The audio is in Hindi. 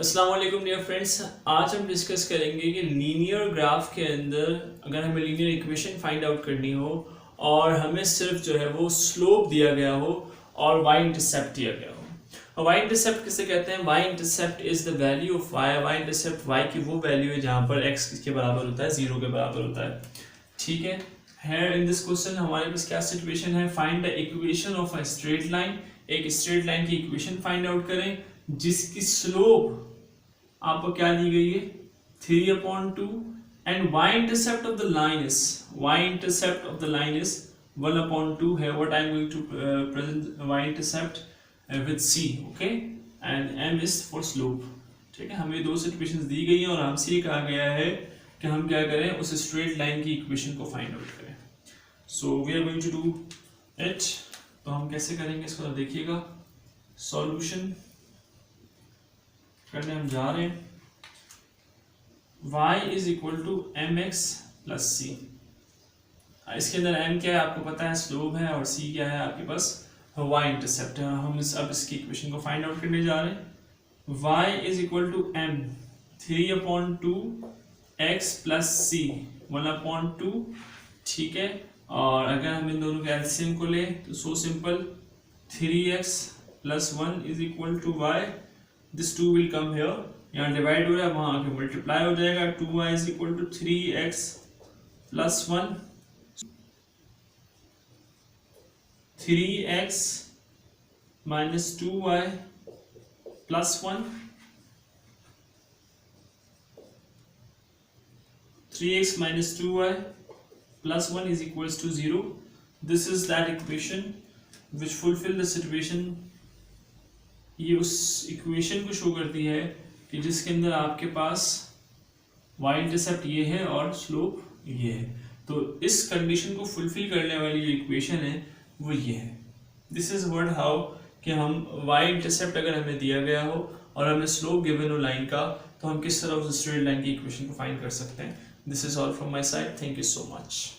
अस्सलाम वालेकुम डियर फ्रेंड्स। आज हम डिस्कस करेंगे कि लीनियर ग्राफ के अंदर अगर हमें लीनियर इक्वेशन फाइंड आउट करनी हो और हमें सिर्फ जो है वो स्लोप दिया गया हो और वाई इंटरसेप्ट दिया गया हो। वाई इंटरसेप्ट किसे कहते हैं? Y intercept is the value of Y. Y intercept Y की वो वैल्यू है जहाँ पर एक्स के बराबर होता है, 0 के बराबर होता है। ठीक है, here in this question हमारे पास क्या सिचुएशन है? Find the equation of a straight line. एक स्ट्रेट लाइन की इक्वेशन फाइंड आउट करें जिसकी स्लोप आपको क्या दी गई है? 3/2 and y intercept of the line is 1/2 है। what I am going to present y intercept with c, okay, and m is for slope। ठीक है, हमें दो सिचुएशंस दी गई हैं और हमसे ये कहा गया है कि हम क्या करें, उस स्ट्रेट लाइन की इक्वेशन को फाइंड आउट करें। So we are going to do it. तो हम कैसे करेंगे इसको देखिएगा। सॉल्यूशन करने हम जा रहे हैं। y is equal to M X plus C. इसके अंदर m क्या है आपको पता है, स्लोप है, और c क्या है आपके पास, y इंटरसेप्ट है। हम अब इसकी इक्वेशन को फाइंड आउट करने जा रहे हैं। y is equal to m 3/2 x plus c 1/2। ठीक है, और अगर हम इन दोनों के एलसीएम को ले तो so simple, 3x plus 1 is equal to y। This 2 will come here, यहाँ डिवाइड हो रहा है, वहां आके मल्टीप्लाई हो जाएगा। 2y is equal to 3x plus 1, 3x minus 2y plus 1, 3x minus 2y plus 1 is equals to 0. This is that equation which fulfill the situation। ये उस इक्वेशन को शो करती है कि जिसके अंदर आपके पास y इंटरसेप्ट ये है और स्लोप ये है। तो इस कंडीशन को फुलफिल करने वाली जो इक्वेशन है वो ये है। दिस इज वर्ड हाउ कि हम y इंटरसेप्ट अगर हमें दिया गया हो और हमें स्लोप गिवन हो लाइन का, तो हम किस तरह उस स्ट्रेट लाइन की इक्वेशन को फाइंड कर सकते हैं। This is all from my side. Thank you so much.